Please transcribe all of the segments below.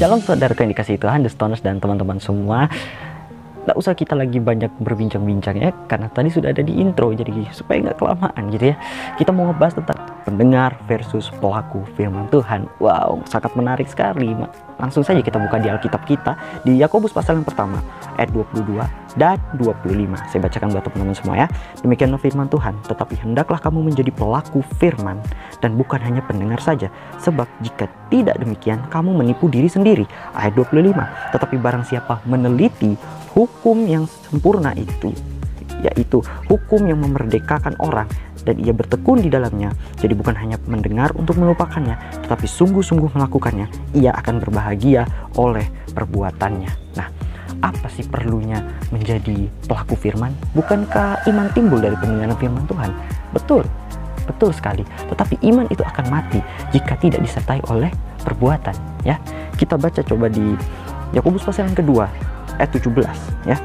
Shalom saudara yang dikasihi Tuhan, The Stoners dan teman-teman semua. Nggak usah kita lagi banyak berbincang-bincang ya, karena tadi sudah ada di intro, jadi supaya nggak kelamaan gitu ya. Kita mau ngebahas tentang pendengar versus pelaku firman Tuhan. Wow, sangat menarik sekali. Langsung saja kita buka di Alkitab kita, di Yakobus pasal yang pertama, ayat 22 dan 25. Saya bacakan buat teman-teman semua ya. Demikianlah firman Tuhan, tetapi hendaklah kamu menjadi pelaku firman, dan bukan hanya pendengar saja. Sebab jika tidak demikian, kamu menipu diri sendiri. Ayat 25, tetapi barang siapa meneliti hukum yang sempurna itu, yaitu hukum yang memerdekakan orang, dan ia bertekun di dalamnya, jadi bukan hanya mendengar untuk melupakannya, tetapi sungguh-sungguh melakukannya, ia akan berbahagia oleh perbuatannya. Nah, apa sih perlunya menjadi pelaku firman? Bukankah iman timbul dari pendengaran firman Tuhan? Betul, betul sekali. Tetapi iman itu akan mati jika tidak disertai oleh perbuatan. Ya, kita baca coba di Yakobus pasal yang kedua, ayat 17. Ya,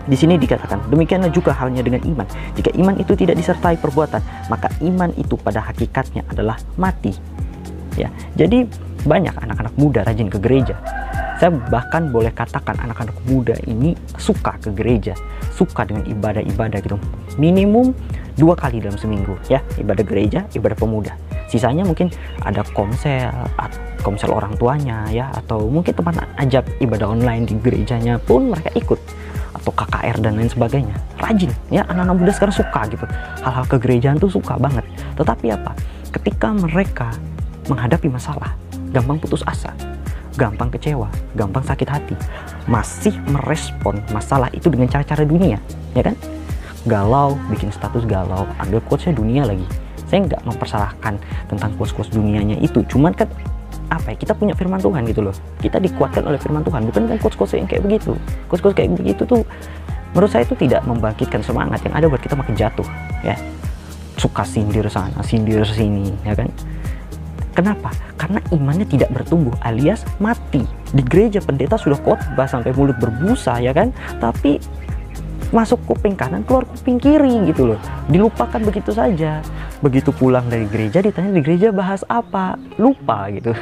di sini dikatakan, demikianlah juga halnya dengan iman. Jika iman itu tidak disertai perbuatan, maka iman itu pada hakikatnya adalah mati. Ya, jadi banyak anak-anak muda rajin ke gereja. Saya bahkan boleh katakan anak-anak muda ini suka ke gereja, suka dengan ibadah-ibadah gitu. Minimum 2 kali dalam seminggu ya, ibadah gereja, ibadah pemuda. Sisanya mungkin ada komsel orang tuanya ya, atau mungkin teman ajak ibadah online di gerejanya pun mereka ikut, atau KKR dan lain sebagainya. Rajin ya, anak-anak muda sekarang suka gitu, hal-hal kegerejaan tuh suka banget. Tetapi apa, ketika mereka menghadapi masalah, gampang putus asa, gampang kecewa, gampang sakit hati, masih merespon masalah itu dengan cara-cara dunia, ya kan? Galau, bikin status galau, ambil quotes-nya dunia lagi. Saya nggak mempersalahkan tentang quotes-quotes dunianya itu, cuman kan apa ya, kita punya firman Tuhan gitu loh, kita dikuatkan oleh firman Tuhan, bukan kan quotes-quotes yang kayak begitu. Quotes-quotes kayak begitu tuh menurut saya itu tidak membangkitkan semangat, yang ada buat kita makin jatuh ya, suka sindir sana sindir sini ya kan. Kenapa? Karena imannya tidak bertumbuh alias mati. Di gereja pendeta sudah khotbah sampai mulut berbusa ya kan, tapi masuk kuping kanan keluar kuping kiri gitu loh, dilupakan begitu saja. Begitu pulang dari gereja ditanya di gereja bahas apa, lupa gitu,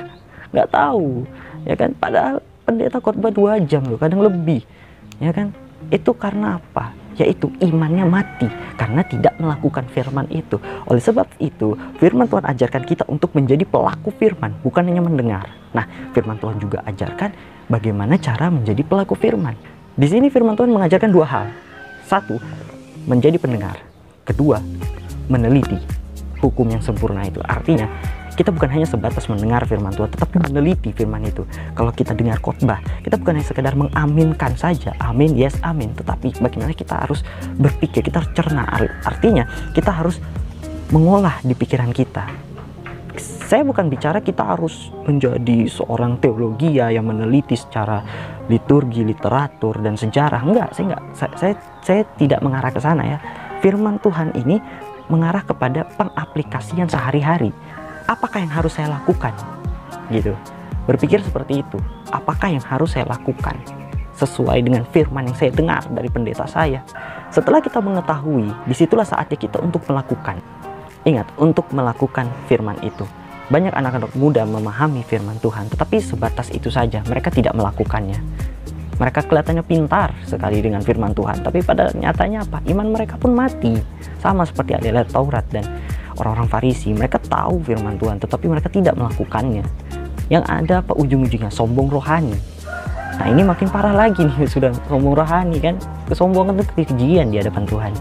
nggak tahu ya kan. Padahal pendeta khotbah 2 jam loh, kadang lebih ya kan. Itu karena apa? Yaitu imannya mati karena tidak melakukan firman itu. Oleh sebab itu firman Tuhan ajarkan kita untuk menjadi pelaku firman, bukan hanya mendengar. Nah, firman Tuhan juga ajarkan bagaimana cara menjadi pelaku firman. Di sini firman Tuhan mengajarkan 2 hal. 1, menjadi pendengar. 2, meneliti hukum yang sempurna itu. Artinya kita bukan hanya sebatas mendengar firman Tuhan, tetapi meneliti firman itu. Kalau kita dengar khotbah, kita bukan hanya sekedar mengaminkan saja, amin, yes, amin. Tetapi bagaimana kita harus berpikir, kita harus cerna. Artinya kita harus mengolah di pikiran kita. Saya bukan bicara kita harus menjadi seorang teologi ya, yang meneliti secara liturgi, literatur, dan sejarah. Enggak, saya tidak mengarah ke sana ya. Firman Tuhan ini mengarah kepada pengaplikasian sehari-hari. Apakah yang harus saya lakukan? Gitu. Berpikir seperti itu. Apakah yang harus saya lakukan sesuai dengan firman yang saya dengar dari pendeta saya? Setelah kita mengetahui, disitulah saatnya kita untuk melakukan. Ingat, untuk melakukan firman itu. Banyak anak-anak muda memahami firman Tuhan, tetapi sebatas itu saja, mereka tidak melakukannya. Mereka kelihatannya pintar sekali dengan firman Tuhan, tapi pada nyatanya apa? Iman mereka pun mati. Sama seperti ahli Taurat dan orang-orang Farisi. Mereka tahu firman Tuhan, tetapi mereka tidak melakukannya. Yang ada apa ujung-ujungnya? Sombong rohani. Nah, ini makin parah lagi nih, sudah sombong rohani kan. Kesombongan itu kejian di hadapan Tuhan.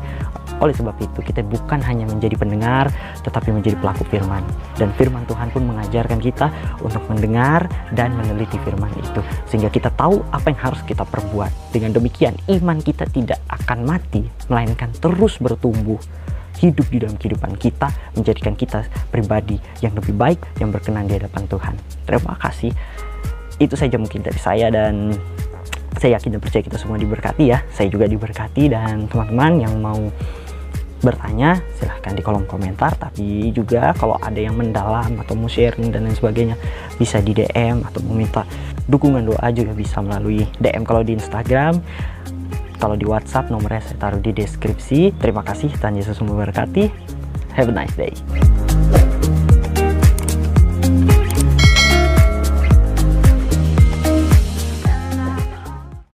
Oleh sebab itu kita bukan hanya menjadi pendengar, tetapi menjadi pelaku firman. Dan firman Tuhan pun mengajarkan kita untuk mendengar dan meneliti firman itu, sehingga kita tahu apa yang harus kita perbuat. Dengan demikian iman kita tidak akan mati, melainkan terus bertumbuh, hidup di dalam kehidupan kita, menjadikan kita pribadi yang lebih baik, yang berkenan di hadapan Tuhan. Terima kasih. Itu saja mungkin dari saya, dan saya yakin dan percaya kita semua diberkati ya. Saya juga diberkati, dan teman-teman yang mau bertanya silahkan di kolom komentar. Tapi juga kalau ada yang mendalam atau mau sharing dan lain sebagainya, bisa di DM, atau meminta dukungan doa juga bisa melalui DM kalau di Instagram. Kalau di WhatsApp nomornya saya taruh di deskripsi. Terima kasih, Tuhan Yesus memberkati. Have a nice day.